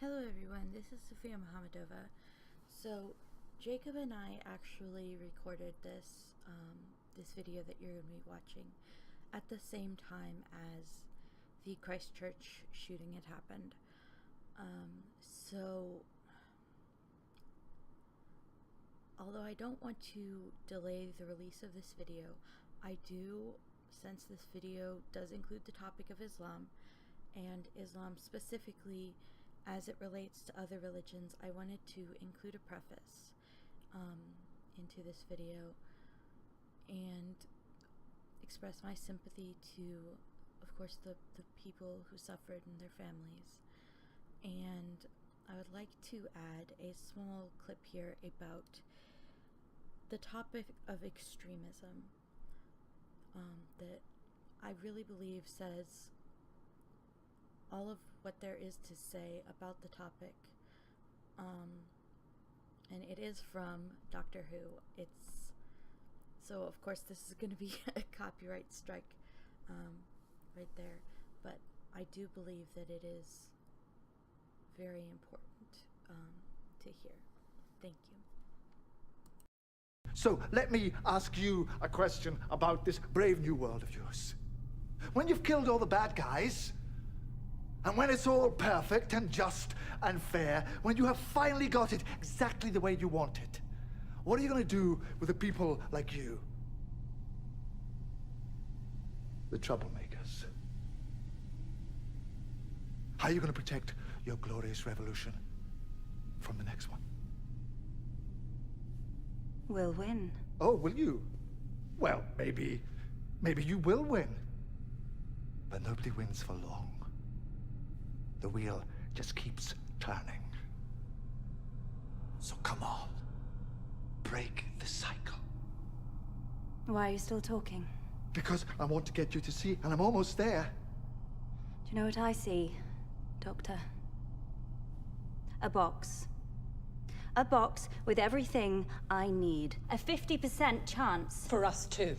Hello everyone, this is Sophia Mohammedova. So Jacob and I actually recorded this video that you're going to be watching at the same time as the Christchurch shooting had happened. So although I don't want to delay the release of this video, I do, since this video does include the topic of Islam, and Islam specifically as it relates to other religions, I wanted to include a preface into this video and express my sympathy to, of course, the people who suffered and their families. And I would like to add a small clip here about the topic of extremism that I really believe says all of what there is to say about the topic. And it is from Doctor Who. So of course this is going to be a copyright strike right there, but I do believe that it is very important to hear. Thank you. So let me ask you a question about this brave new world of yours. When you've killed all the bad guys, and when it's all perfect and just and fair, when you have finally got it exactly the way you want it, what are you going to do with the people like you? The troublemakers. How are you going to protect your glorious revolution from the next one? We'll win. Oh, will you? Well, maybe you will win. But nobody wins for long. The wheel just keeps turning. So come on, break the cycle. Why are you still talking? Because I want to get you to see, and I'm almost there. Do you know what I see, Doctor? A box. A box with everything I need. A 50% chance. For us too.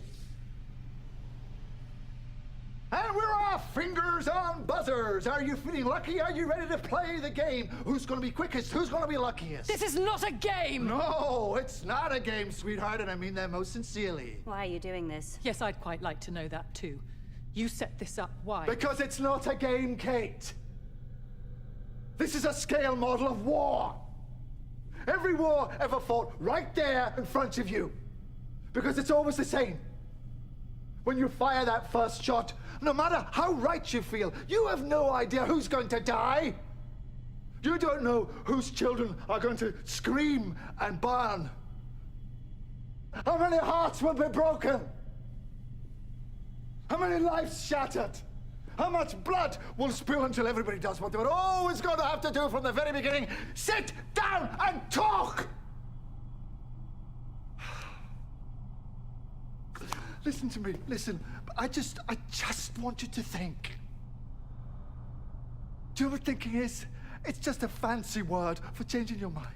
And we're off! Fingers on buzzers! Are you feeling lucky? Are you ready to play the game? Who's gonna be quickest? Who's gonna be luckiest? This is not a game! No, it's not a game, sweetheart, and I mean that most sincerely. Why are you doing this? Yes, I'd quite like to know that too. You set this up, why? Because it's not a game, Kate. This is a scale model of war. Every war ever fought right there in front of you. Because it's always the same. When you fire that first shot, no matter how right you feel, you have no idea who's going to die. You don't know whose children are going to scream and burn. How many hearts will be broken? How many lives shattered? How much blood will spill until everybody does what they were always going to have to do from the very beginning? Sit down and talk! Listen to me, listen. I just want you to think. Do you know what thinking is? It's just a fancy word for changing your mind.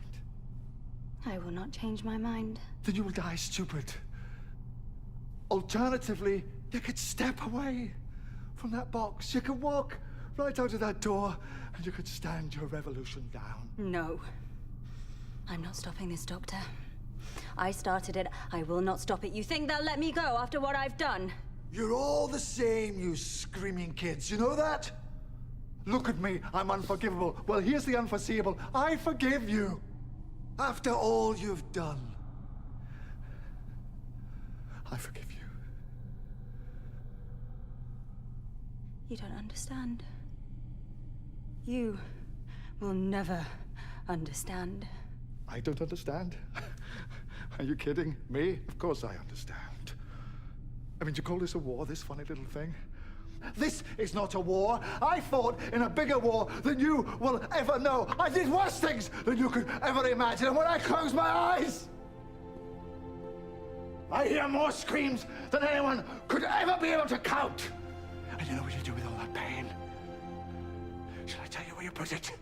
I will not change my mind. Then you will die stupid. Alternatively, you could step away from that box. You could walk right out of that door and you could stand your revolution down. No. I'm not stopping this, Doctor. I started it. I will not stop it. You think they'll let me go after what I've done? You're all the same, you screaming kids. You know that? Look at me. I'm unforgivable. Well, here's the unforeseeable. I forgive you. After all you've done, I forgive you. You don't understand. You will never understand. I don't understand. Are you kidding me? Of course I understand. I mean, do you call this a war, this funny little thing? This is not a war. I fought in a bigger war than you will ever know. I did worse things than you could ever imagine. And when I close my eyes, I hear more screams than anyone could ever be able to count. And you know what you do with all that pain? Shall I tell you where you put it?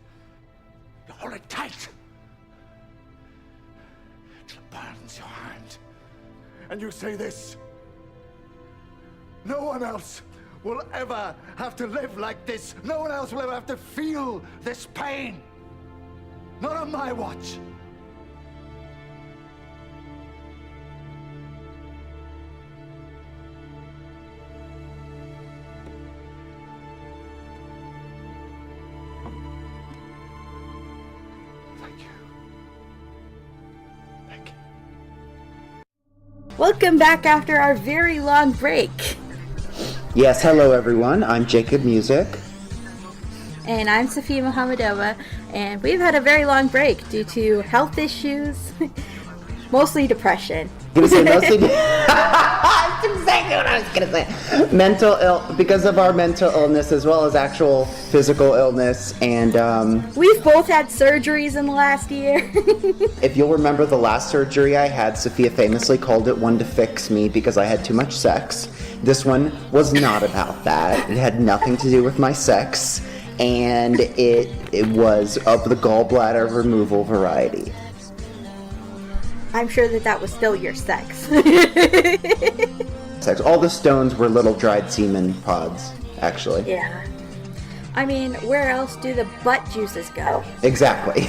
You hold it tight. Till it burns your hand. And you say this: no one else will ever have to live like this. No one else will ever have to feel this pain. Not on my watch. Thank you. Thank you. Welcome back after our very long break. Yes, hello everyone. I'm Jacob Music. And I'm Sophia Mohammadova, and we've had a very long break due to health issues, mostly depression. That's exactly what I was gonna say. Because of our mental illness as well as actual physical illness, and we've both had surgeries in the last year. if you'll remember the last surgery I had, Sophia famously called it one to fix me because I had too much sex. This one was not about that. It had nothing to do with my sex, and it was of the gallbladder removal variety. I'm sure that was still your sex. All the stones were little dried semen pods, actually. Yeah. I mean, where else do the butt juices go? Exactly.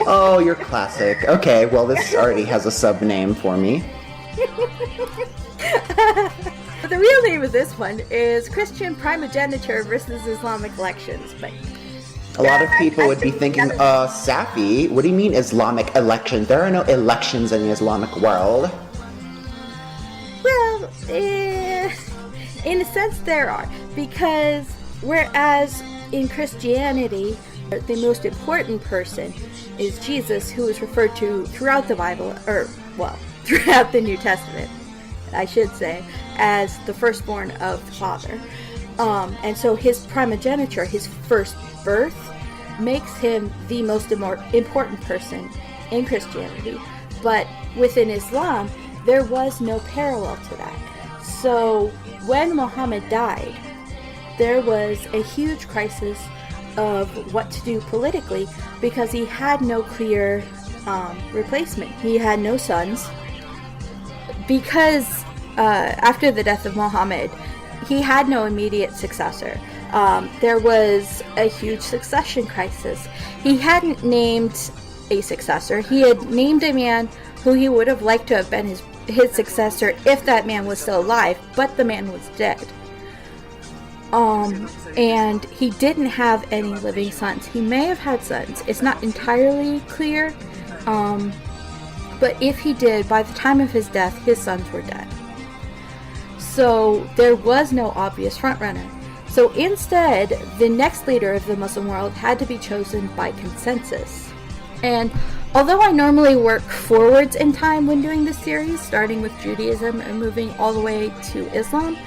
Oh, you're classic. Okay, well, this already has a sub-name for me. But the real name of this one is Christian Primogeniture versus Islamic Elections. But a lot of people would be thinking, Safi, what do you mean Islamic elections? There are no elections in the Islamic world. Well, in a sense there are. Because whereas in Christianity, the most important person is Jesus, who is referred to throughout the Bible, throughout the New Testament, I should say, as the firstborn of the Father. And so his primogeniture, his first birth, makes him the most important person in Christianity. But within Islam, there was no parallel to that. So when Muhammad died, there was a huge crisis of what to do politically because he had no clear replacement. He had no sons. Because after the death of Muhammad, he had no immediate successor. There was a huge succession crisis. He hadn't named a successor. He had named a man who he would have liked to have been his successor if that man was still alive, but the man was dead. And he didn't have any living sons. He may have had sons. It's not entirely clear. But if he did, by the time of his death, his sons were dead. So there was no obvious frontrunner. So instead, the next leader of the Muslim world had to be chosen by consensus. And although I normally work forwards in time when doing this series, starting with Judaism and moving all the way to Islam,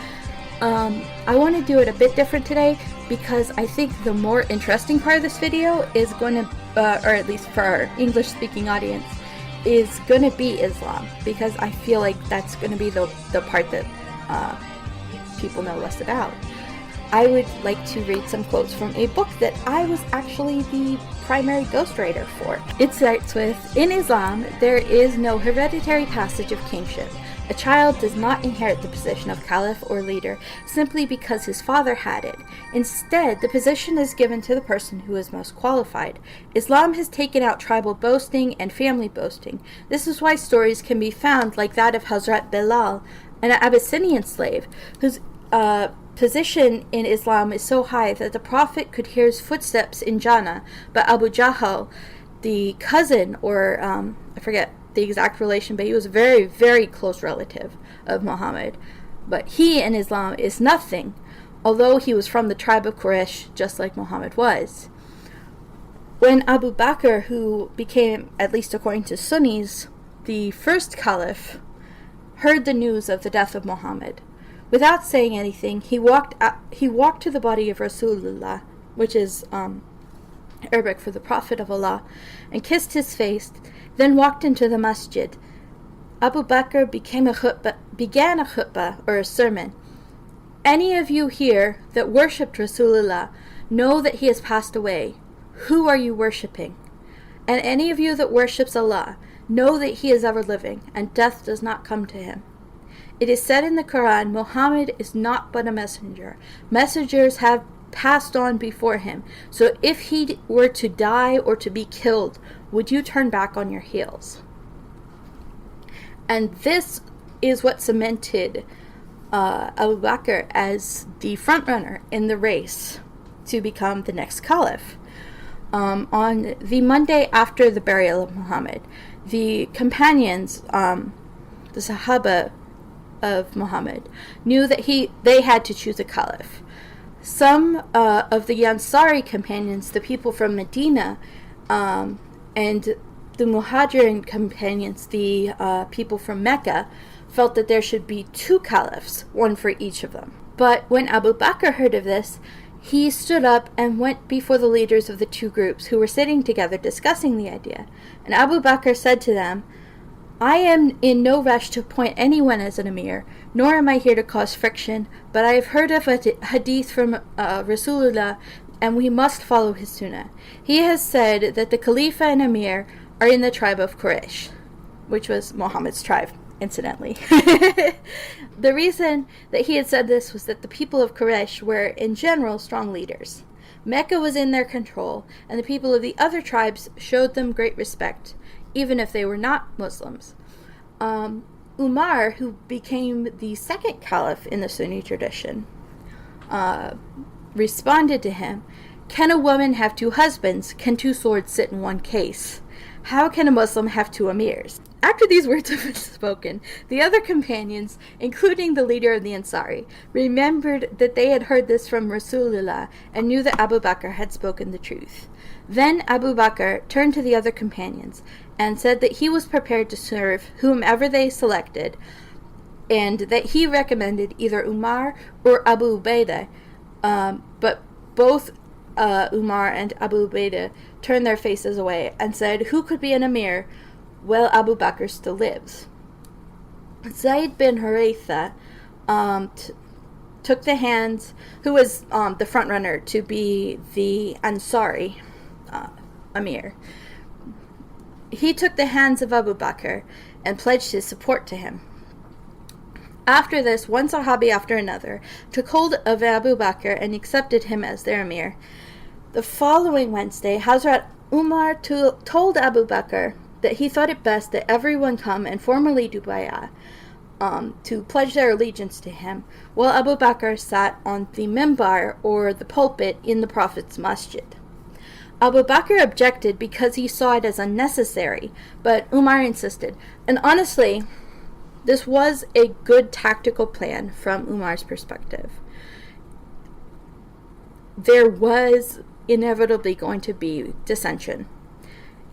I want to do it a bit different today because I think the more interesting part of this video is going to, or at least for our English-speaking audience, is going to be Islam, because I feel like that's going to be the part that people know less about. I would like to read some quotes from a book that I was actually the primary ghostwriter for. It starts with, "In Islam, there is no hereditary passage of kingship. A child does not inherit the position of caliph or leader simply because his father had it. Instead, the position is given to the person who is most qualified. Islam has taken out tribal boasting and family boasting. This is why stories can be found like that of Hazrat Bilal, an Abyssinian slave, whose position in Islam is so high that the Prophet could hear his footsteps in Jannah, but Abu Jahl, the cousin, or I forget the exact relation, but he was a very, very close relative of Muhammad. But he in Islam is nothing, although he was from the tribe of Quraysh, just like Muhammad was." When Abu Bakr, who became, at least according to Sunnis, the first caliph, heard the news of the death of Muhammad, without saying anything, he walked to the body of Rasulullah, which is Arabic for the Prophet of Allah, and kissed his face, then walked into the masjid. Abu Bakr began a khutbah, or a sermon. "Any of you here that worshipped Rasulullah know that he has passed away. Who are you worshipping? And any of you that worships Allah know that he is ever living, and death does not come to him. It is said in the Quran, Muhammad is not but a messenger. Messengers have passed on before him. So if he were to die or to be killed, would you turn back on your heels? And this is what cemented Abu Bakr as the frontrunner in the race to become the next Caliph. On the Monday after the burial of Muhammad, the companions, the Sahaba of Muhammad, knew that they had to choose a Caliph. Some of the Ansari companions, the people from Medina, and the Muhajirin companions, the people from Mecca, felt that there should be 2 caliphs, one for each of them. But when Abu Bakr heard of this, he stood up and went before the leaders of the 2 groups who were sitting together discussing the idea. And Abu Bakr said to them, I am in no rush to appoint anyone as an Amir, nor am I here to cause friction, but I have heard of a hadith from Rasulullah, and we must follow his sunnah. He has said that the Khalifa and Amir are in the tribe of Quraysh, which was Muhammad's tribe, incidentally. The reason that he had said this was that the people of Quraysh were, in general, strong leaders. Mecca was in their control, and the people of the other tribes showed them great respect, even if they were not Muslims. Umar, who became the second caliph in the Sunni tradition, responded to him, can a woman have 2 husbands? Can 2 swords sit in one case? How can a Muslim have 2 emirs? After these words had been spoken, the other companions, including the leader of the Ansari, remembered that they had heard this from Rasulullah and knew that Abu Bakr had spoken the truth. Then Abu Bakr turned to the other companions and said that he was prepared to serve whomever they selected, and that he recommended either Umar or Abu Ubaidah, but both Umar and Abu Ubaidah turned their faces away and said, who could be an Amir? Well, Abu Bakr still lives. Zayd bin Haritha took the hands, who was the front runner to be the Ansari Amir. He took the hands of Abu Bakr and pledged his support to him. After this, one Sahabi after another took hold of Abu Bakr and accepted him as their Amir. The following Wednesday, Hazrat Umar told Abu Bakr that he thought it best that everyone come and formally do Bayah, to pledge their allegiance to him, while Abu Bakr sat on the mimbar, or the pulpit, in the Prophet's masjid. Abu Bakr objected because he saw it as unnecessary, but Umar insisted. And honestly, this was a good tactical plan from Umar's perspective. There was inevitably going to be dissension,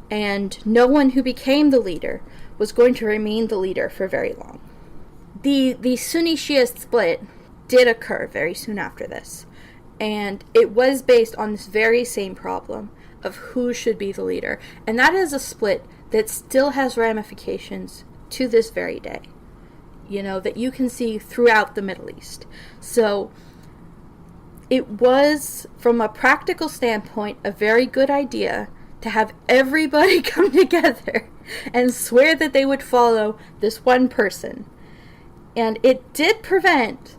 and no one who became the leader was going to remain the leader for very long. The Sunni Shia split did occur very soon after this, and it was based on this very same problem of who should be the leader, and that is a split that still has ramifications to this very day, that you can see throughout the Middle East. So it was, from a practical standpoint, a very good idea to have everybody come together and swear that they would follow this one person. And it did prevent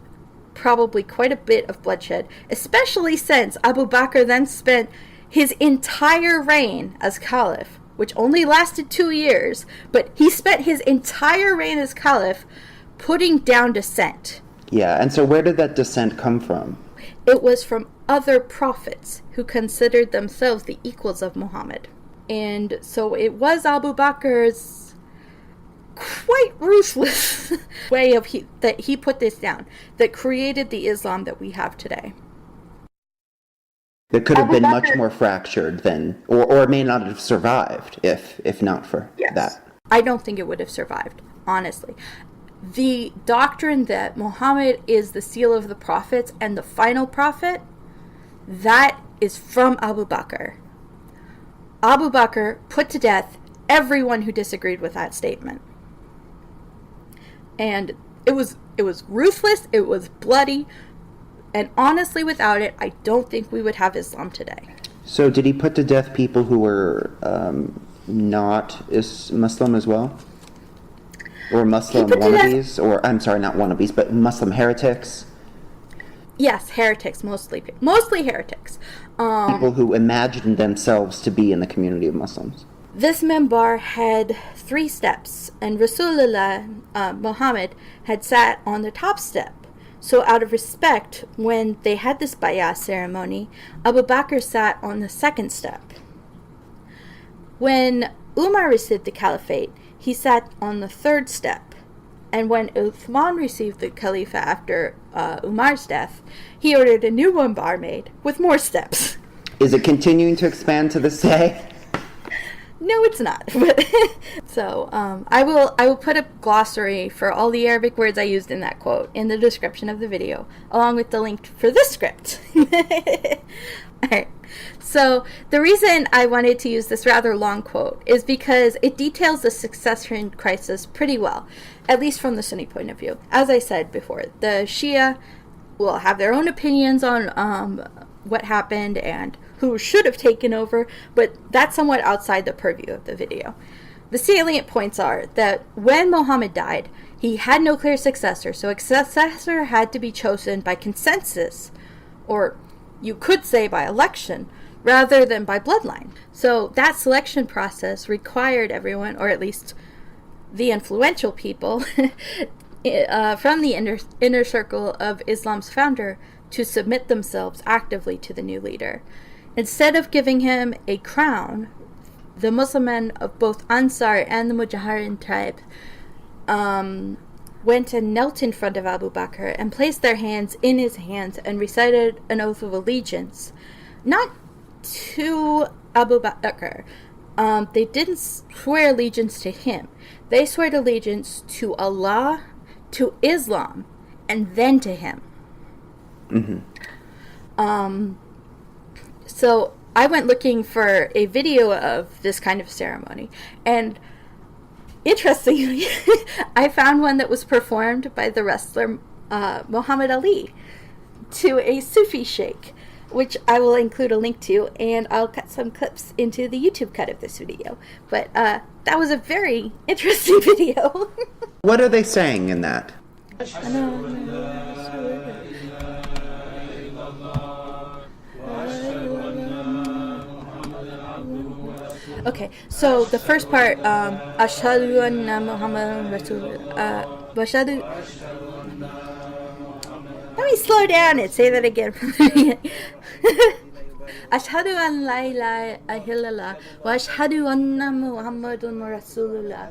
probably quite a bit of bloodshed, especially since Abu Bakr then spent his entire reign as Caliph, which only lasted 2 years, but he spent his entire reign as Caliph putting down dissent. Yeah, and so where did that dissent come from? It was from other prophets who considered themselves the equals of Muhammad. And so it was Abu Bakr's quite ruthless way that he put this down that created the Islam that we have today. That could have been much more fractured than, or may not have survived if not for that. I don't think it would have survived, honestly. The doctrine that Muhammad is the seal of the prophets and the final prophet, that is from Abu Bakr. Abu Bakr put to death everyone who disagreed with that statement. And it was ruthless, it was bloody, and honestly, without it, I don't think we would have Islam today. So did he put to death people who were not Muslim as well? Or Muslim wannabes, or I'm sorry, not wannabes, but Muslim heretics. Yes, heretics, mostly heretics. People who imagined themselves to be in the community of Muslims. This minbar had 3 steps, and Rasulullah, Muhammad, had sat on the top step. So out of respect, when they had this bayah ceremony, Abu Bakr sat on the 2nd step. When Umar received the caliphate, he sat on the 3rd step. And when Uthman received the Khalifa after Umar's death, he ordered a new minbar made with more steps. Is it continuing to expand to this day? No, it's not. So I will put a glossary for all the Arabic words I used in that quote in the description of the video, along with the link for this script. Alright. So the reason I wanted to use this rather long quote is because it details the succession crisis pretty well, at least from the Sunni point of view. As I said before, the Shia will have their own opinions on what happened and who should have taken over, but that's somewhat outside the purview of the video. The salient points are that when Muhammad died, he had no clear successor, so a successor had to be chosen by consensus, or you could say by election, rather than by bloodline. So that selection process required everyone, or at least the influential people from the inner circle of Islam's founder, to submit themselves actively to the new leader. Instead of giving him a crown, the Muslim men of both Ansari and the Muhajirin tribe went and knelt in front of Abu Bakr and placed their hands in his hands and recited an oath of allegiance. Not to Abu Bakr. They didn't swear allegiance to him. They swore allegiance to Allah, to Islam, and then to him. Mm-hmm. So I went looking for a video of this kind of ceremony, and interestingly, I found one that was performed by the wrestler Muhammad Ali to a Sufi sheikh, which I will include a link to, and I'll cut some clips into the YouTube cut of this video. But that was a very interesting video. What are they saying in that? Okay, so the first part, Ashhadu anna Muhammadan Rasulullah. Let me slow down and say that again. Ashhadu an la ilaha illallah wa ashhadu anna Muhammadun Rasulullah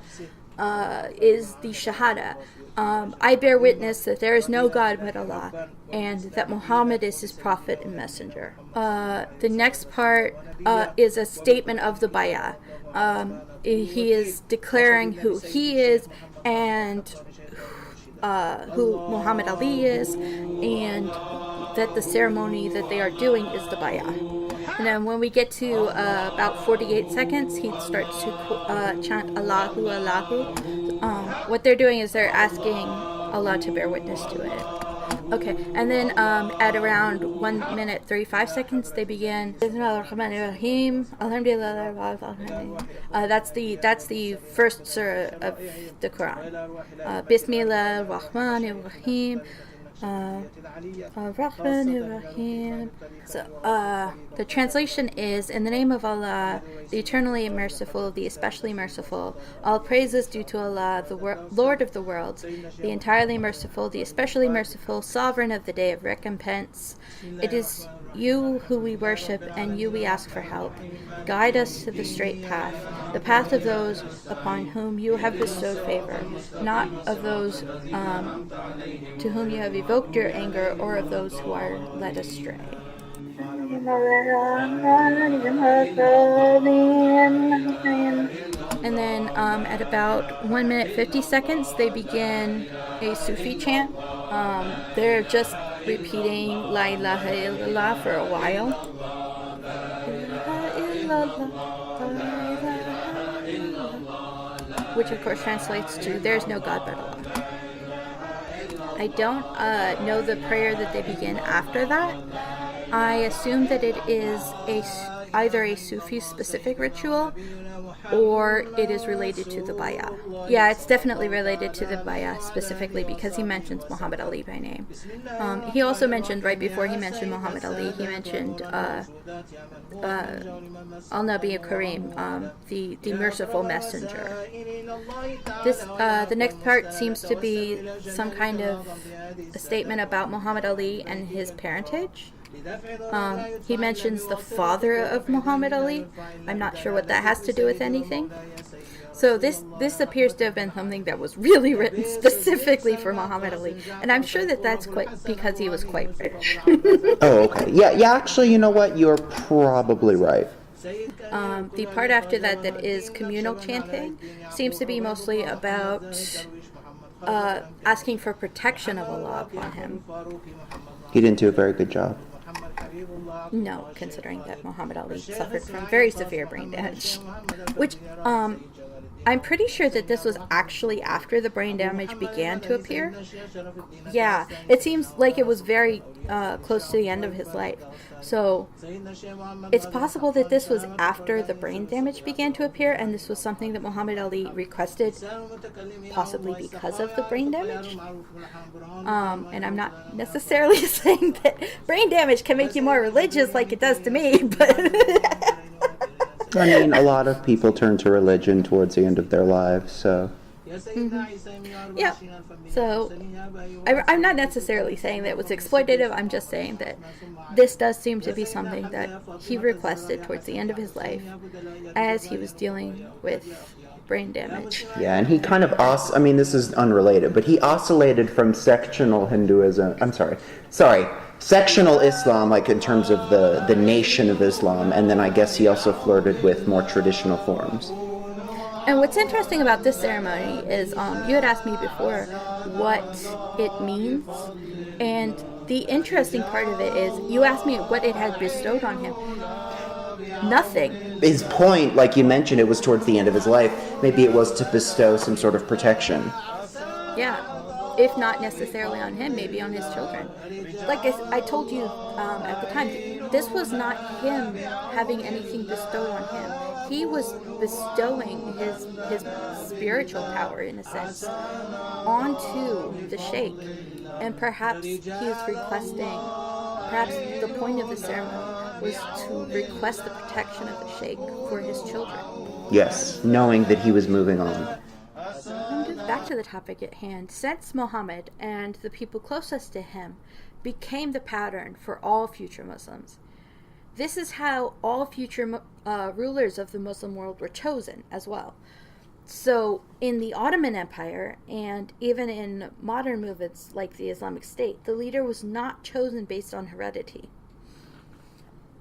is the Shahada. I bear witness that there is no God but Allah, and that Muhammad is his prophet and messenger. The next part is a statement of the Bayah. He is declaring who he is and who Muhammad Ali is, and that the ceremony that they are doing is the Bayah. And then when we get to about 48 seconds, he starts to chant Allahu, Allahu. What they're doing is they're asking Allah to bear witness to it. Okay, and then at around 1 minute 35 seconds, they begin. That's the first surah of the Quran. Bismillah ar-Rahman ar-Rahim. So the translation is, in the name of Allah, the eternally merciful, the especially merciful. All praise is due to Allah, the Lord of the worlds, the entirely merciful, the especially merciful, sovereign of the day of recompense. It is you who we worship, and you we ask for help. Guide us to the straight path, the path of those upon whom you have bestowed favor, not of those to whom you have evoked your anger, or of those who are led astray. And then at about 1 minute 50 seconds, they begin a Sufi chant. They're just repeating La ilaha illallah for a while. Which of course translates to there's no God but Allah. I don't know the prayer that they begin after that. I assume that it is either a Sufi specific ritual or it is related to the Bayah. Yeah, it's definitely related to the Bayah specifically because he mentions Muhammad Ali by name. He also mentioned, right before he mentioned Muhammad Ali, he mentioned Al-Nabi Kareem, the merciful messenger. The next part seems to be some kind of a statement about Muhammad Ali and his parentage. He mentions the father of Muhammad Ali. I'm not sure what that has to do with anything. So this appears to have been something that was really written specifically for Muhammad Ali, and I'm sure that that's quite because he was quite British. Oh, okay. Yeah. Actually, you know what? You're probably right. The part after that is communal chanting seems to be mostly about asking for protection of Allah upon him. He didn't do a very good job. No, considering that Muhammad Ali suffered from very severe brain damage. Which, I'm pretty sure that this was actually after the brain damage began to appear. Yeah, it seems like it was very close to the end of his life. So, it's possible that this was after the brain damage began to appear, and this was something that Muhammad Ali requested, possibly because of the brain damage. And I'm not necessarily saying that brain damage can make you more religious like it does to me, but... I mean, a lot of people turn to religion towards the end of their lives, so... Mm-hmm. Yeah, so I'm not necessarily saying that it was exploitative, I'm just saying that this does seem to be something that he requested towards the end of his life as he was dealing with brain damage. Yeah, and he kind of I mean, this is unrelated, but he oscillated from sectional Hinduism, sectional Islam, like in terms of the nation of Islam, and then I guess he also flirted with more traditional forms. And what's interesting about this ceremony is, you had asked me before what it means, and the interesting part of it is, you asked me what it had bestowed on him. Nothing. His point, like you mentioned, it was towards the end of his life. Maybe it was to bestow some sort of protection. Yeah, if not necessarily on him, maybe on his children. Like I told you at the time, this was not him having anything bestowed on him. He was bestowing his spiritual power, in a sense, onto the sheikh. And perhaps he is requesting, perhaps the point of the ceremony was to request the protection of the sheikh for his children. Yes, knowing that he was moving on. Back to the topic at hand. Since Muhammad and the people closest to him became the pattern for all future Muslims, this is how all future rulers of the Muslim world were chosen as well. So in the Ottoman Empire, and even in modern movements like the Islamic State, the leader was not chosen based on heredity.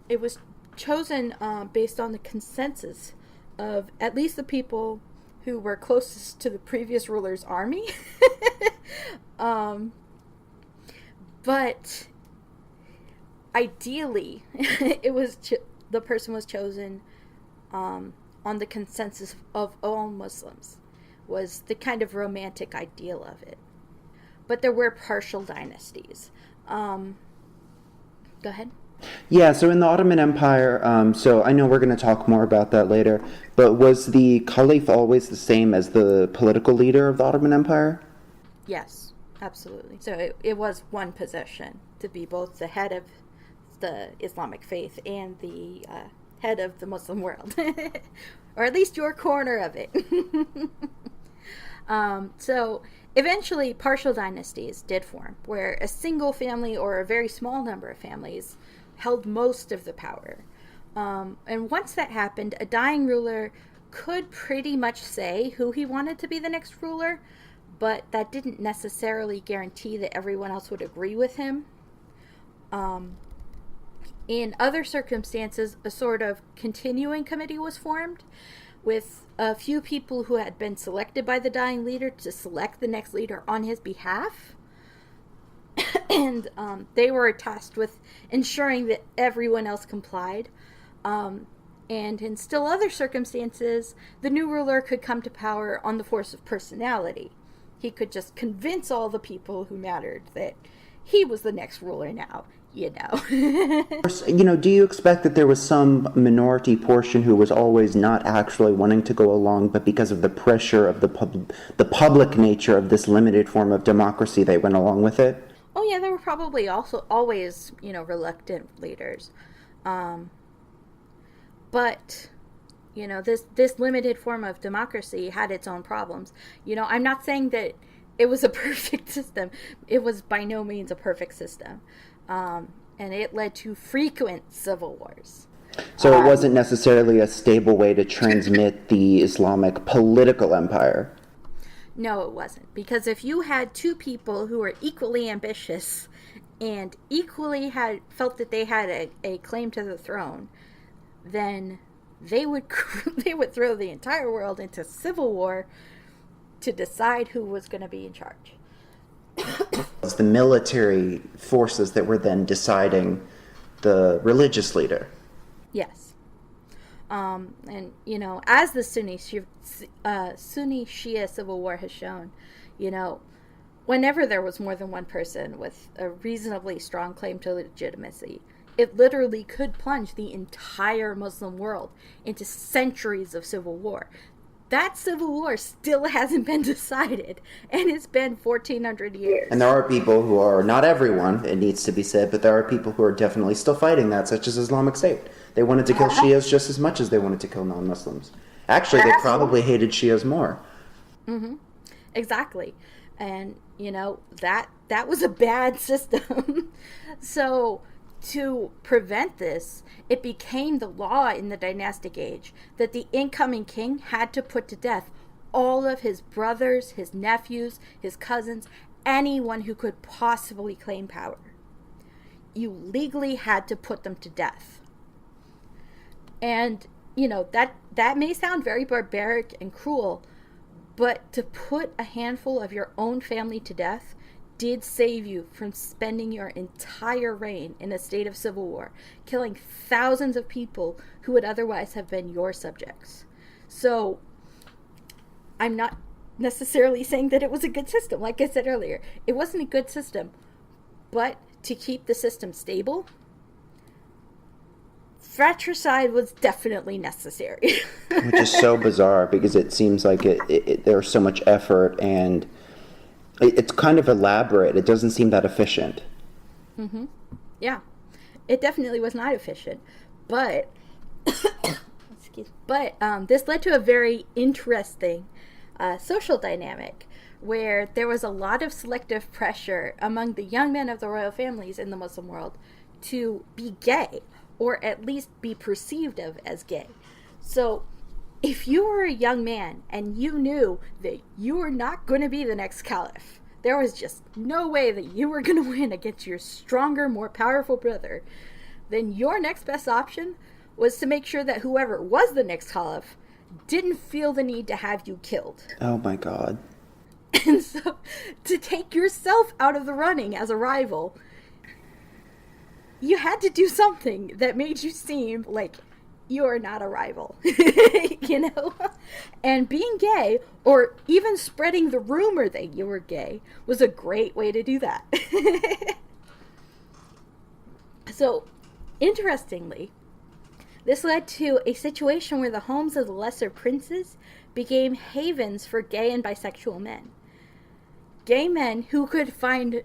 It was chosen based on the consensus of at least the people who were closest to the previous ruler's army. But ideally, it was the person was chosen on the consensus of all Muslims, was the kind of romantic ideal of it. But there were partial dynasties. Go ahead. Yeah, so in the Ottoman Empire, so I know we're going to talk more about that later, but was the Khalif always the same as the political leader of the Ottoman Empire? Yes, absolutely. So it was one position to be both the head of the Islamic faith and the head of the Muslim world, or at least your corner of it. So eventually partial dynasties did form, where a single family or a very small number of families held most of the power. And once that happened, a dying ruler could pretty much say who he wanted to be the next ruler, but that didn't necessarily guarantee that everyone else would agree with him. In other circumstances, a sort of continuing committee was formed with a few people who had been selected by the dying leader to select the next leader on his behalf. And they were tasked with ensuring that everyone else complied. And in still other circumstances, the new ruler could come to power on the force of personality. He could just convince all the people who mattered that he was the next ruler now. you know. You know, do you expect that there was some minority portion who was always not actually wanting to go along, but because of the pressure of the public nature of this limited form of democracy, they went along with it? Oh yeah, there were probably also always, you know, reluctant leaders. But, you know, this limited form of democracy had its own problems. You know, I'm not saying that it was a perfect system. It was by no means a perfect system. And it led to frequent civil wars. So it wasn't necessarily a stable way to transmit the Islamic political empire. No, it wasn't. Because if you had two people who were equally ambitious and equally felt that they had a claim to the throne, then they would throw the entire world into civil war to decide who was going to be in charge. It was the military forces that were then deciding the religious leader. Yes. And, you know, as the Sunni Shia civil war has shown, you know, whenever there was more than one person with a reasonably strong claim to legitimacy, it literally could plunge the entire Muslim world into centuries of civil war. That civil war still hasn't been decided, and it's been 1,400 years. And there are people who are, not everyone, it needs to be said, but there are people who are definitely still fighting that, such as Islamic State. They wanted to kill Shias just as much as they wanted to kill non-Muslims. Actually, they probably hated Shias more. Mm-hmm. Exactly. And, you know, that was a bad system. So, to prevent this, it became the law in the dynastic age that the incoming king had to put to death all of his brothers, his nephews, his cousins, anyone who could possibly claim power. You legally had to put them to death. And, you know, that may sound very barbaric and cruel, but to put a handful of your own family to death did save you from spending your entire reign in a state of civil war, killing thousands of people who would otherwise have been your subjects. So, I'm not necessarily saying that it was a good system. Like I said earlier, it wasn't a good system, but to keep the system stable, fratricide was definitely necessary. Which is so bizarre, because it seems like there's so much effort, and it's kind of elaborate. It doesn't seem that efficient. Mm-hmm. Yeah, it definitely was not efficient, but this led to a very interesting social dynamic where there was a lot of selective pressure among the young men of the royal families in the Muslim world to be gay, or at least be perceived of as gay. So if you were a young man and you knew that you were not going to be the next Caliph, there was just no way that you were going to win against your stronger, more powerful brother, then your next best option was to make sure that whoever was the next Caliph didn't feel the need to have you killed. Oh my God. And so, to take yourself out of the running as a rival, you had to do something that made you seem like you're not a rival, you know? And being gay, or even spreading the rumor that you were gay, was a great way to do that. So, interestingly, this led to a situation where the homes of the lesser princes became havens for gay and bisexual men. Gay men who could find,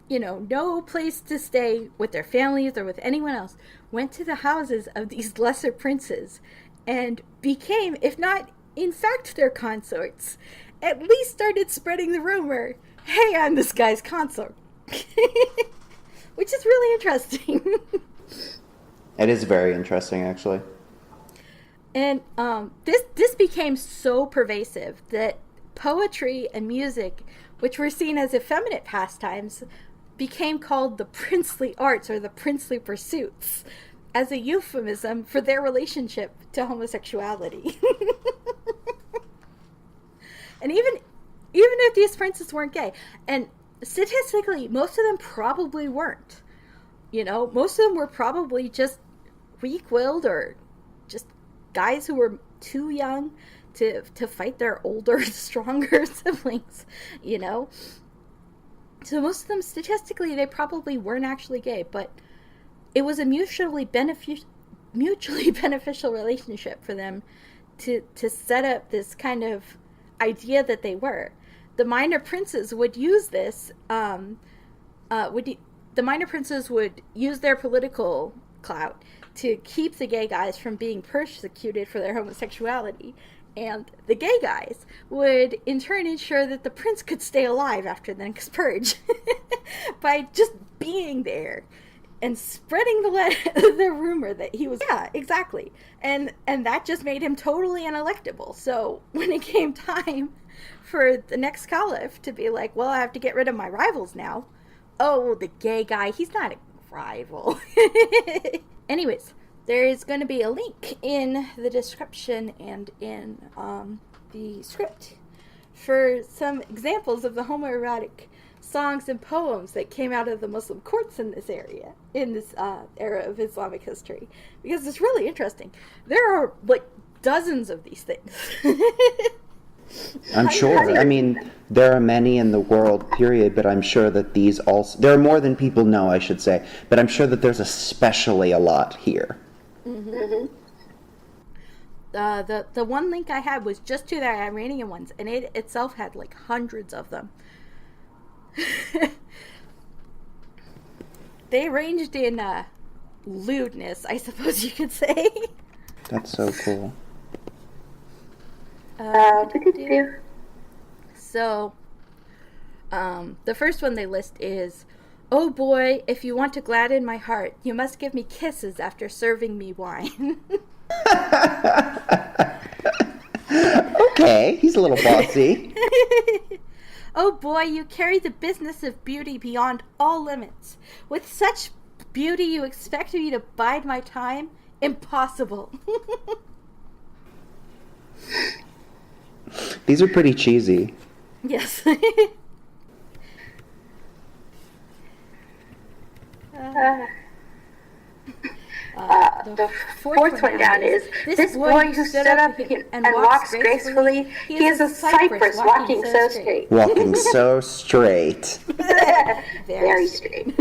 you know, no place to stay with their families or with anyone else went to the houses of these lesser princes and became, if not in fact their consorts, at least started spreading the rumor, hey, I'm this guy's consort. Which is really interesting. It is very interesting, actually. And this became so pervasive that poetry and music, which were seen as effeminate pastimes, became called the princely arts or the princely pursuits as a euphemism for their relationship to homosexuality. And even if these princes weren't gay, and statistically, most of them probably weren't. You know, most of them were probably just weak-willed or just guys who were too young to fight their older, stronger siblings, you know? So most of them, statistically, they probably weren't actually gay, but it was a mutually beneficial relationship for them to set up this kind of idea that they were. The minor princes would use this. The minor princes would use their political clout to keep the gay guys from being persecuted for their homosexuality. And the gay guys would, in turn, ensure that the prince could stay alive after the next purge by just being there and spreading the rumor that he was... Yeah, exactly. And that just made him totally unelectable. So when it came time for the next Khalif to be like, well, I have to get rid of my rivals now. Oh, the gay guy, he's not a rival. Anyways, there is going to be a link in the description and in the script for some examples of the homoerotic songs and poems that came out of the Muslim courts in this area, in this era of Islamic history, because it's really interesting. There are like dozens of these things. I'm sure. I mean, there are many in the world, period, but I'm sure that these also... There are more than people know, I should say, but I'm sure that there's especially a lot here. Mm-hmm. The one link I had was just to the Iranian ones, and it itself had like hundreds of them. They ranged in lewdness, I suppose you could say. That's so cool. So, the first one they list is, "Oh boy, if you want to gladden my heart, you must give me kisses after serving me wine." Okay, he's a little bossy. "Oh boy, you carry the business of beauty beyond all limits. With such beauty you expect me to bide my time? Impossible." These are pretty cheesy. Yes. The fourth one down is, "This boy who stood up and walks gracefully, he is a cypress walking so straight." Walking so straight. Very straight.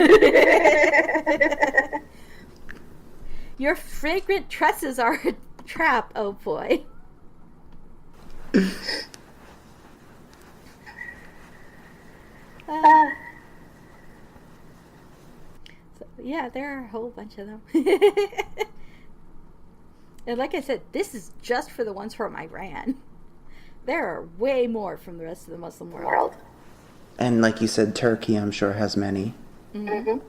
"Your fragrant tresses are a trap, oh boy." So, yeah, there are a whole bunch of them. And like I said, this is just for the ones from Iran. There are way more from the rest of the Muslim world. And like you said, Turkey, I'm sure, has many. Mm-hmm.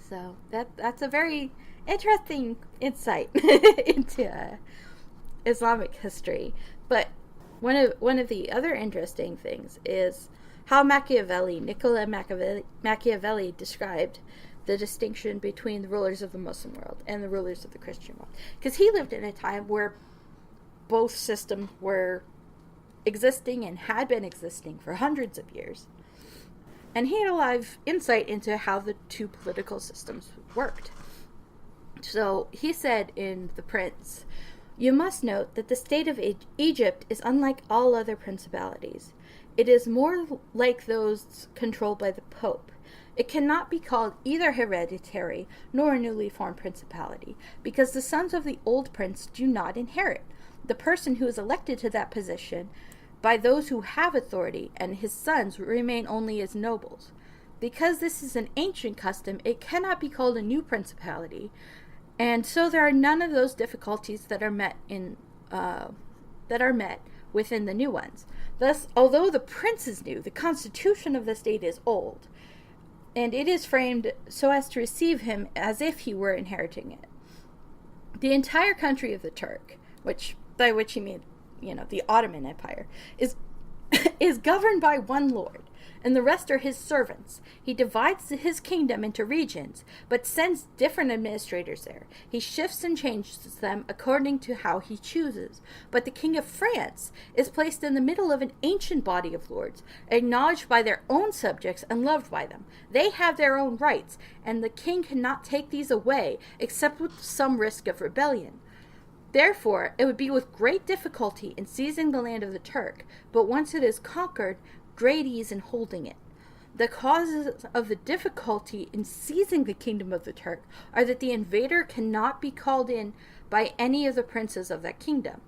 So that's a very interesting insight into Islamic history. But one of the other interesting things is how Niccolo Machiavelli described the distinction between the rulers of the Muslim world and the rulers of the Christian world. Because he lived in a time where both systems were existing and had been existing for hundreds of years. And he had a lot of insight into how the two political systems worked. So he said in The Prince, "You must note that the state of Egypt is unlike all other principalities. It is more like those controlled by the Pope. It cannot be called either hereditary nor a newly formed principality, because the sons of the old prince do not inherit. The person who is elected to that position by those who have authority, and his sons remain only as nobles. Because this is an ancient custom, it cannot be called a new principality, and so there are none of those difficulties that are met within the new ones. Thus, although the prince is new, the constitution of the state is old, and it is framed so as to receive him as if he were inheriting it. The entire country of the Turk, by which he means, the Ottoman Empire, is governed by one lord, and the rest are his servants. He divides his kingdom into regions, but sends different administrators there. He shifts and changes them according to how he chooses. But the king of France is placed in the middle of an ancient body of lords, acknowledged by their own subjects and loved by them. They have their own rights, and the king cannot take these away, except with some risk of rebellion. Therefore, it would be with great difficulty in seizing the land of the Turk, but once it is conquered, great ease in holding it. The causes of the difficulty in seizing the kingdom of the Turk are that the invader cannot be called in by any of the princes of that kingdom,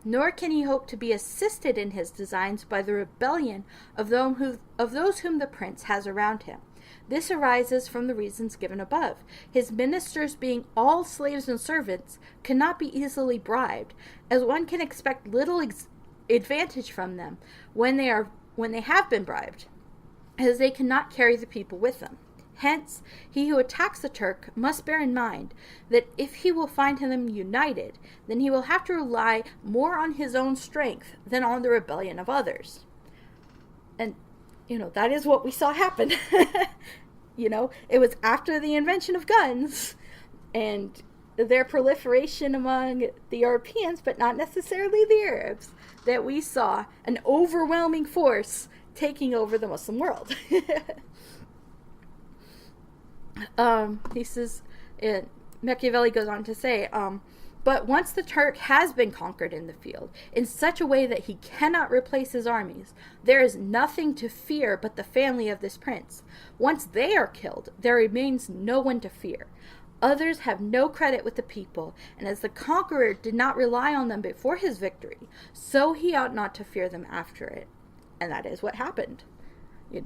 nor can he hope to be assisted in his designs by the rebellion of those whom the prince has around him. This arises from the reasons given above. His ministers, being all slaves and servants, cannot be easily bribed, as one can expect little advantage from them when they have been bribed, as they cannot carry the people with them. Hence, he who attacks the Turk must bear in mind that if he will find them united, then he will have to rely more on his own strength than on the rebellion of others. And, that is what we saw happen. It was after the invention of guns and their proliferation among the Europeans, but not necessarily the Arabs, that we saw an overwhelming force taking over the Muslim world. Machiavelli goes on to say, but once the Turk has been conquered in the field, in such a way that he cannot replace his armies, there is nothing to fear but the family of this prince. Once they are killed, there remains no one to fear. Others have no credit with the people, and as the conqueror did not rely on them before his victory, so he ought not to fear them after it. And that is what happened, He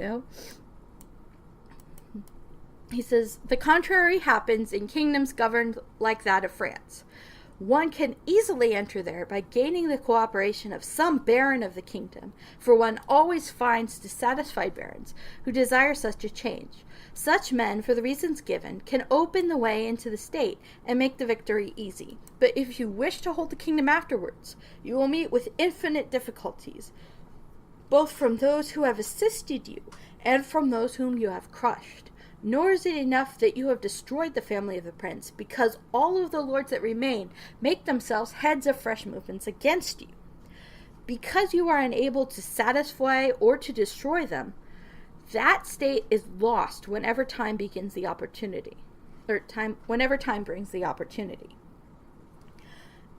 says, the contrary happens in kingdoms governed like that of France. One can easily enter there by gaining the cooperation of some baron of the kingdom, for one always finds dissatisfied barons who desire such a change. Such men, for the reasons given, can open the way into the state and make the victory easy. But if you wish to hold the kingdom afterwards, you will meet with infinite difficulties, both from those who have assisted you and from those whom you have crushed. Nor is it enough that you have destroyed the family of the prince, because all of the lords that remain make themselves heads of fresh movements against you. Because you are unable to satisfy or to destroy them, that state is lost whenever time begins the opportunity, whenever time brings the opportunity.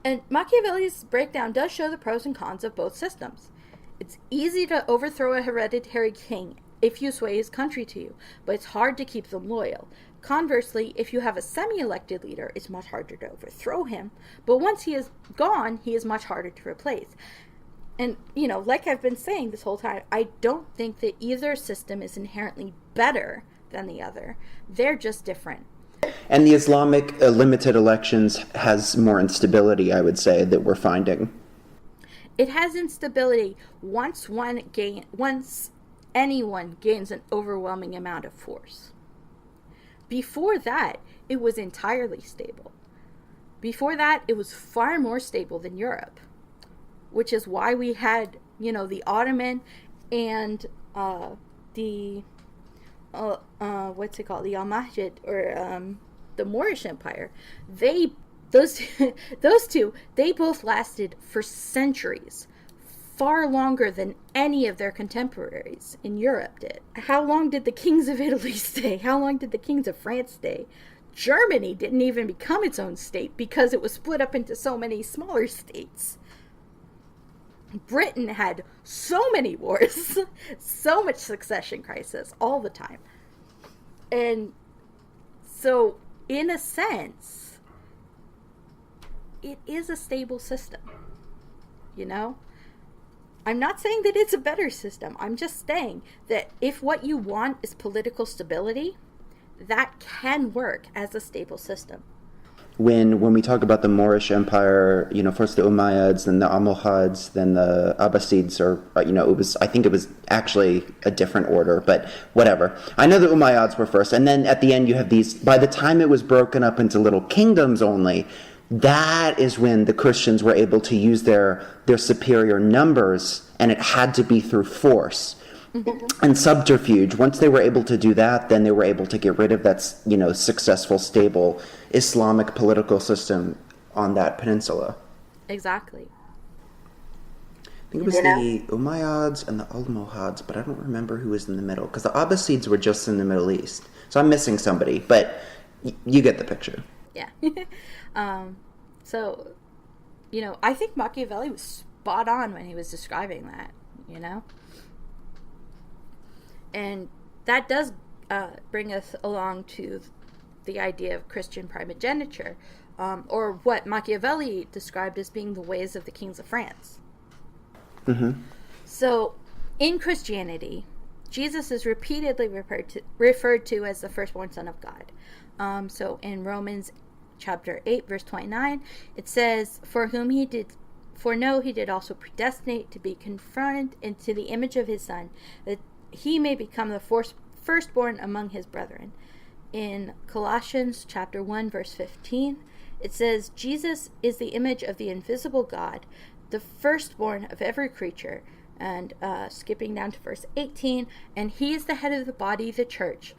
And Machiavelli's breakdown does show the pros and cons of both systems. It's easy to overthrow a hereditary king if you sway his country to you, but it's hard to keep them loyal. Conversely, if you have a semi-elected leader, it's much harder to overthrow him, but once he is gone, he is much harder to replace. And, like I've been saying this whole time, I don't think that either system is inherently better than the other. They're just different. And the Islamic limited elections has more instability, I would say, that we're finding. It has instability once anyone gains an overwhelming amount of force. Before that, it was entirely stable. Before that, it was far more stable than Europe, which is why we had, the Ottoman and the Almohad, or the Moorish Empire. Those two, they both lasted for centuries. Far longer than any of their contemporaries in Europe did. How long did the kings of Italy stay? How long did the kings of France stay? Germany didn't even become its own state because it was split up into so many smaller states. Britain had so many wars, so much succession crisis all the time. And so, in a sense, it is a stable system, I'm not saying that it's a better system. I'm just saying that if what you want is political stability, that can work as a stable system. When we talk about the Moorish Empire, first the Umayyads, then the Almohads, then the Abbasids, I think it was actually a different order, but whatever. I know the Umayyads were first, and then at the end you have these, by the time it was broken up into little kingdoms only, that is when the Christians were able to use their superior numbers, and it had to be through force and subterfuge. Once they were able to do that, then they were able to get rid of that, successful, stable Islamic political system on that peninsula. Exactly. I think it was the Umayyads and the Almohads, but I don't remember who was in the middle, because the Abbasids were just in the Middle East. So I'm missing somebody, but you get the picture. Yeah. So, I think Machiavelli was spot on when he was describing that, And that does bring us along to the idea of Christian primogeniture, or what Machiavelli described as being the ways of the kings of France. So, in Christianity, Jesus is repeatedly referred to as the firstborn Son of God. So, in Romans chapter 8, verse 29, it says, For no, he did also predestinate to be conformed into the image of his Son, that he may become the firstborn among his brethren. In Colossians chapter 1, verse 15, it says, Jesus is the image of the invisible God, the firstborn of every creature. And skipping down to verse 18, and he is the head of the body, the church,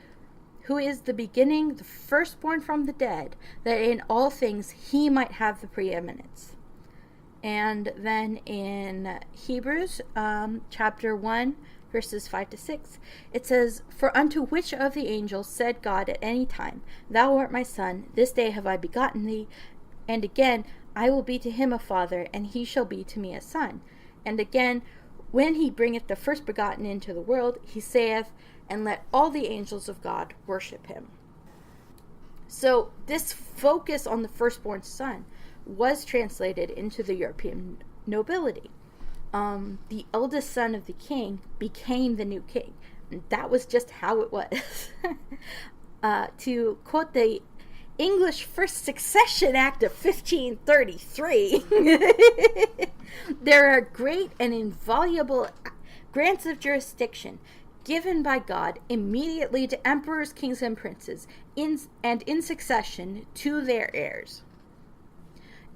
who is the beginning, the firstborn from the dead, that in all things he might have the preeminence. And then in Hebrews chapter 1, verses 5 to 6, it says, For unto which of the angels said God at any time, Thou art my son, this day have I begotten thee? And again, I will be to him a father, and he shall be to me a son. And again, when he bringeth the first begotten into the world, he saith, And let all the angels of God worship him. So this focus on the firstborn son was translated into the European nobility. The eldest son of the king became the new king. And that was just how it was. To quote the English First Succession Act of 1533, there are great and invaluable grants of jurisdiction given by God immediately to emperors, kings, and princes, in succession to their heirs.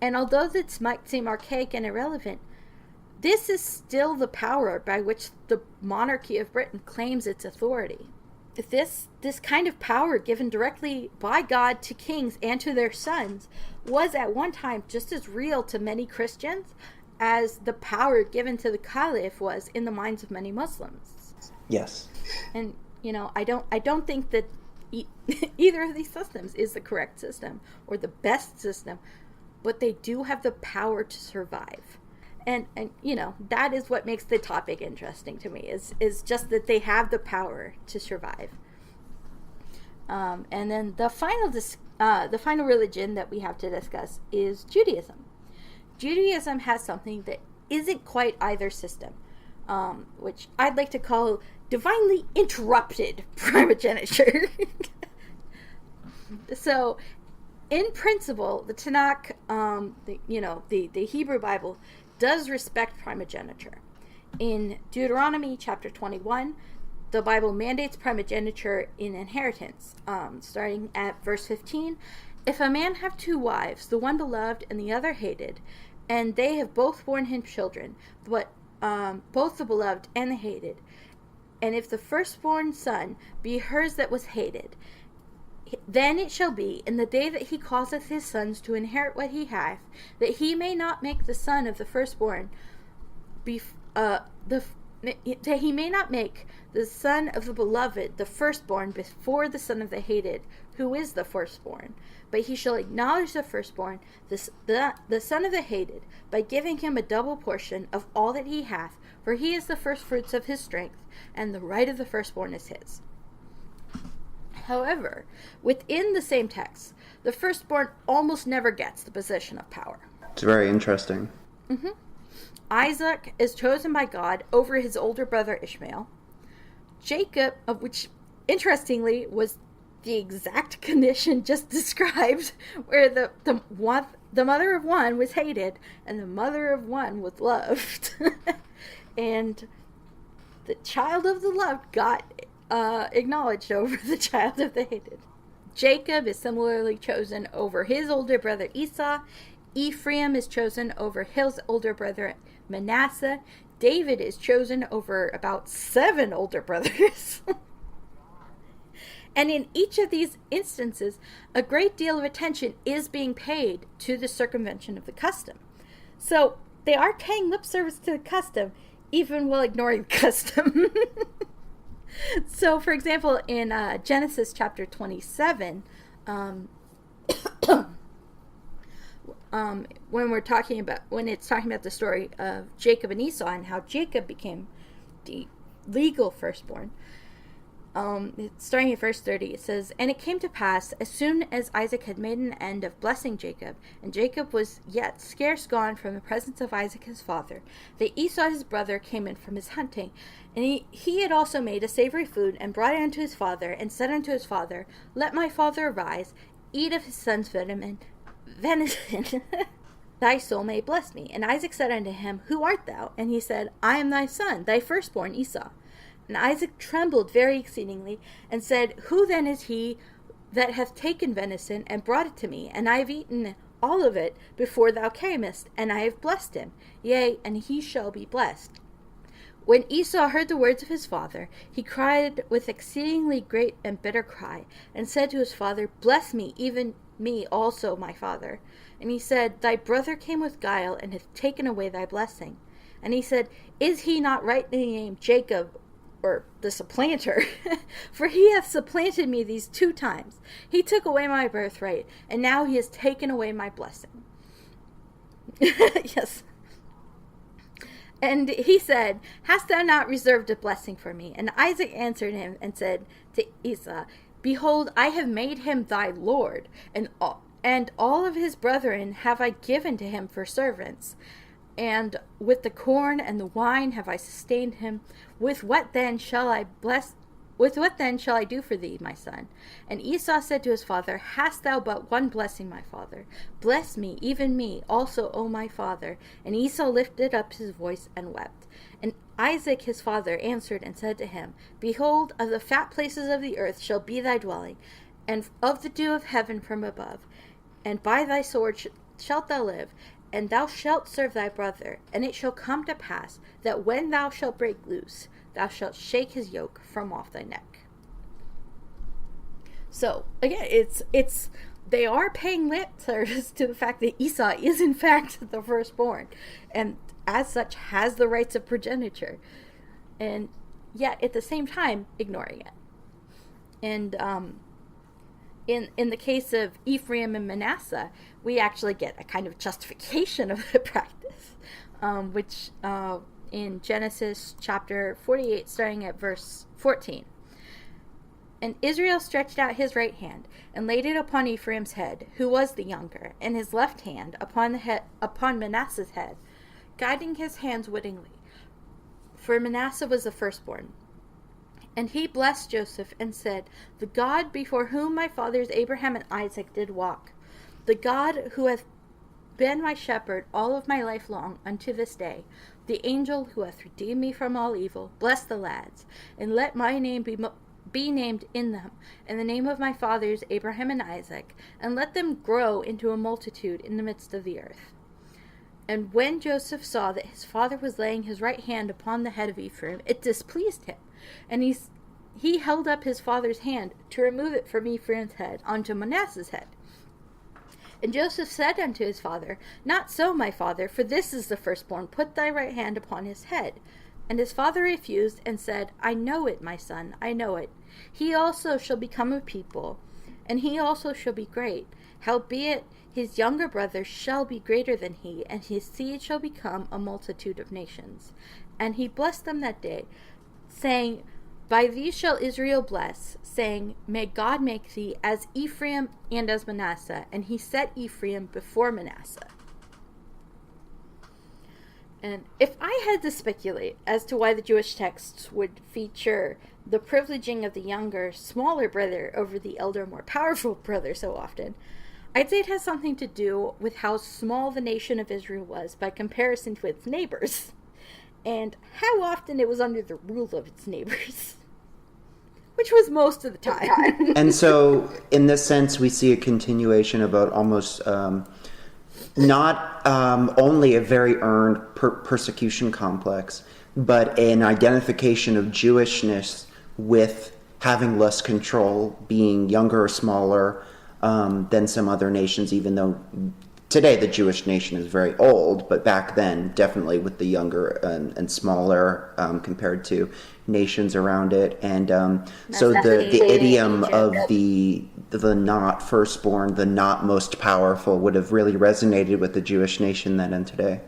And although this might seem archaic and irrelevant, this is still the power by which the monarchy of Britain claims its authority. This kind of power given directly by God to kings and to their sons was at one time just as real to many Christians as the power given to the Khalif was in the minds of many Muslims. Yes. And I don't think that either of these systems is the correct system or the best system, but they do have the power to survive. And that is what makes the topic interesting to me, is just that they have the power to survive. And then the final religion that we have to discuss is Judaism. Judaism has something that isn't quite either system, which I'd like to call divinely interrupted primogeniture. So, in principle, the Tanakh, the Hebrew Bible, does respect primogeniture. In Deuteronomy chapter 21, the Bible mandates primogeniture in inheritance, starting at verse 15. If a man have two wives, the one beloved and the other hated, and they have both borne him children, but both the beloved and the hated, and if the firstborn son be hers that was hated, then it shall be, in the day that he causeth his sons to inherit what he hath, that he may not make the son of the firstborn that he may not make the son of the beloved the firstborn before the son of the hated, who is the firstborn. But he shall acknowledge the firstborn, the son of the hated, by giving him a double portion of all that he hath, for he is the firstfruits of his strength, and the right of the firstborn is his. However, within the same text, the firstborn almost never gets the position of power. It's very interesting. Mm-hmm. Isaac is chosen by God over his older brother Ishmael. Jacob, of which, interestingly, was the exact condition just described, where the mother of one was hated and the mother of one was loved. And the child of the loved got acknowledged over the child of the hated. Jacob is similarly chosen over his older brother Esau. Ephraim is chosen over his older brother Manasseh. David is chosen over about 7 older brothers. And in each of these instances, a great deal of attention is being paid to the circumvention of the custom. So they are paying lip service to the custom, even while ignoring the custom. So, for example, in Genesis chapter 27, when it's talking about the story of Jacob and Esau and how Jacob became the legal firstborn, starting at verse 30, it says, "And it came to pass, as soon as Isaac had made an end of blessing Jacob, and Jacob was yet scarce gone from the presence of Isaac his father, that Esau his brother came in from his hunting. And he had also made a savory food, and brought it unto his father, and said unto his father, Let my father arise, eat of his son's venison, thy soul may bless me. And Isaac said unto him, Who art thou? And he said, I am thy son, thy firstborn Esau. And Isaac trembled very exceedingly, and said, Who then is he that hath taken venison, and brought it to me? And I have eaten all of it before thou camest, and I have blessed him. Yea, and he shall be blessed. When Esau heard the words of his father, he cried with exceedingly great and bitter cry, and said to his father, Bless me, even me also, my father. And he said, Thy brother came with guile, and hath taken away thy blessing. And he said, Is he not rightly named Jacob, or the supplanter? For he hath supplanted me these 2 times. He took away my birthright, and now he has taken away my blessing. Yes. And he said, Hast thou not reserved a blessing for me? And Isaac answered him and said to Esau, Behold, I have made him thy lord, and all of his brethren have I given to him for servants. And with the corn and the wine have I sustained him. With what then shall I do for thee, my son? And Esau said to his father, Hast thou but one blessing, my father? Bless me, even me, also, O my father. And Esau lifted up his voice and wept. And Isaac his father answered and said to him, Behold, of the fat places of the earth shall be thy dwelling, and of the dew of heaven from above. And by thy sword shalt thou live, and thou shalt serve thy brother. And it shall come to pass that when thou shalt break loose, thou shalt shake his yoke from off thy neck. So again, it's they are paying lip service to the fact that Esau is in fact the firstborn, and as such has the rights of progeniture, and yet at the same time ignoring it. And in the case of Ephraim and Manasseh, we actually get a kind of justification of the practice, which in Genesis chapter 48, starting at verse 14. And Israel stretched out his right hand, and laid it upon Ephraim's head, who was the younger, and his left hand upon Manasseh's head, guiding his hands wittingly. For Manasseh was the firstborn. And he blessed Joseph, and said, The God before whom my fathers Abraham and Isaac did walk, the God who hath been my shepherd all of my life long unto this day, the angel who hath redeemed me from all evil, bless the lads, and let my name be named in them, and the name of my fathers Abraham and Isaac, and let them grow into a multitude in the midst of the earth. And when Joseph saw that his father was laying his right hand upon the head of Ephraim, it displeased him, and he held up his father's hand to remove it from Ephraim's head unto Manasseh's head. And Joseph said unto his father, Not so, my father, for this is the firstborn. Put thy right hand upon his head. And his father refused, and said, I know it, my son, I know it. He also shall become a people, and he also shall be great. Howbeit his younger brother shall be greater than he, and his seed shall become a multitude of nations. And he blessed them that day, saying, By these shall Israel bless, saying, May God make thee as Ephraim and as Manasseh. And he set Ephraim before Manasseh. And if I had to speculate as to why the Jewish texts would feature the privileging of the younger, smaller brother over the elder, more powerful brother so often, I'd say it has something to do with how small the nation of Israel was by comparison to its neighbors, and how often it was under the rule of its neighbors, which was most of the time. And so, in this sense, we see a continuation about almost not only a very earned persecution complex, but an identification of Jewishness with having less control, being younger or smaller than some other nations, even though today the Jewish nation is very old, but back then definitely with the younger and smaller compared to nations around it. And so the idiom of the not firstborn, the not most powerful, would have really resonated with the Jewish nation then and today.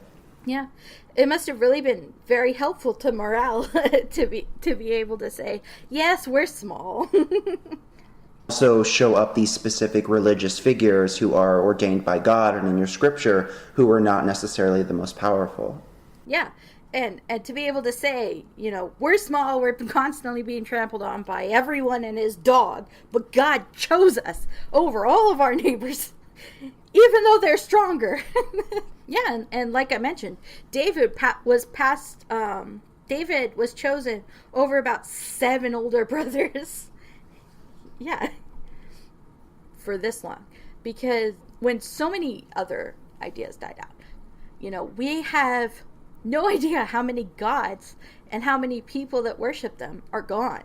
Yeah, it must have really been very helpful to morale to be able to say, yes, we're small. Also show up these specific religious figures who are ordained by God and in your scripture who are not necessarily the most powerful. Yeah, and to be able to say, you know, we're small, we're constantly being trampled on by everyone and his dog, but God chose us over all of our neighbors, even though they're stronger. Yeah, and like I mentioned, David was chosen over about 7 older brothers. Yeah, for this long, because when so many other ideas died out, you know, we have no idea how many gods and how many people that worship them are gone.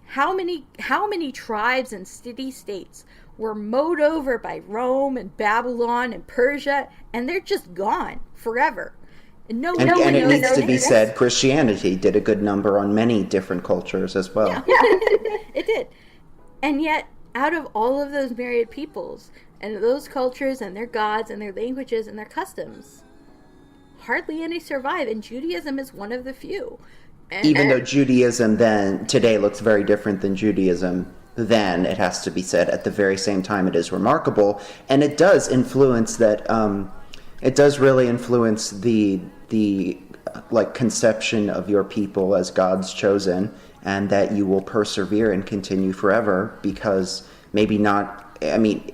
How many tribes and city-states were mowed over by Rome and Babylon and Persia, and they're just gone forever. And it needs to be said, Christianity did a good number on many different cultures as well. Yeah. It did. And yet, out of all of those myriad peoples, and those cultures and their gods and their languages and their customs, hardly any survive, and Judaism is one of the few. Even though Judaism then today looks very different than Judaism then, it has to be said, at the very same time it is remarkable, and it does influence that. It does really influence the like conception of your people as God's chosen, and that you will persevere and continue forever, because maybe not. I mean,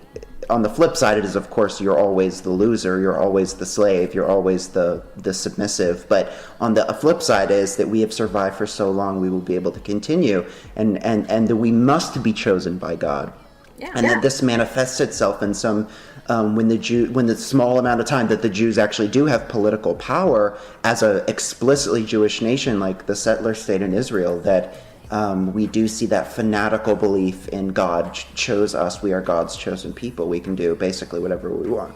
on the flip side, it is, of course, you're always the loser, you're always the slave, you're always the submissive. But on the flip side is that we have survived for so long, we will be able to continue, and that we must be chosen by God. Yeah. And that this manifests itself in some when the small amount of time that the Jews actually do have political power as a explicitly Jewish nation, like the settler state in Israel, that we do see that fanatical belief in God chose us, we are God's chosen people, we can do basically whatever we want.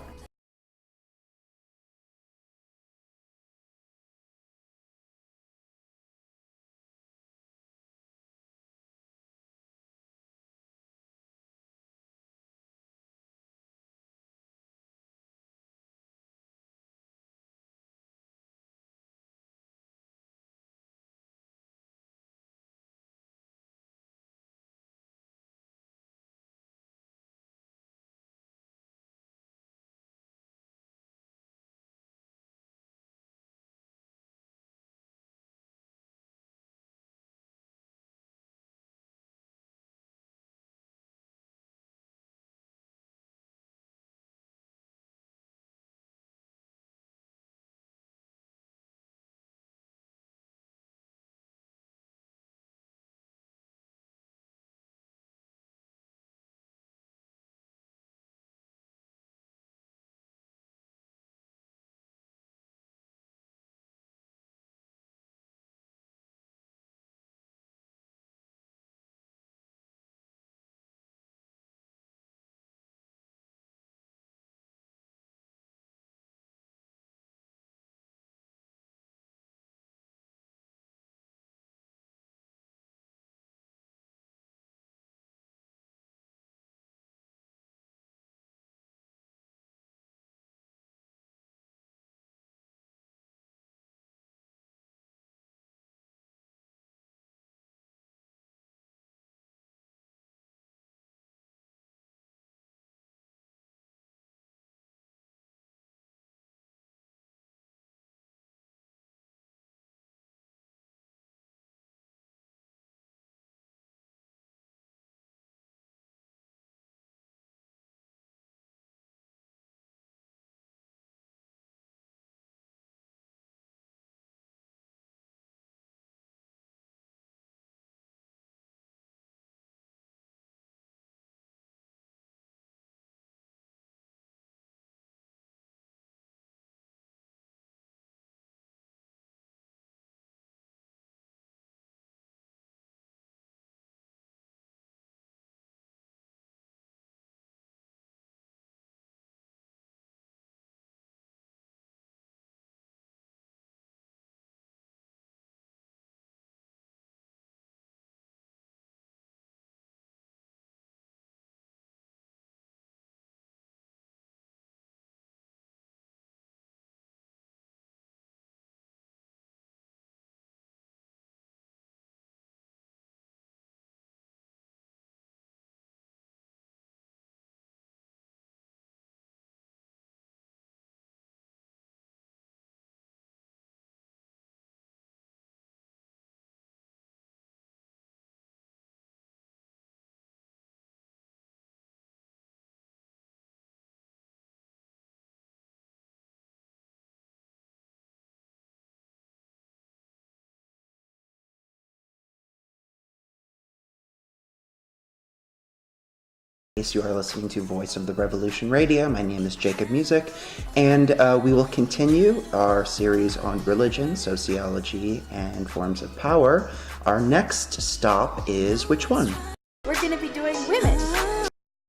Yes, you are listening to Voice of the Revolution Radio. My name is Jacob Music, and we will continue our series on religion, sociology, and forms of power. Our next stop is which one?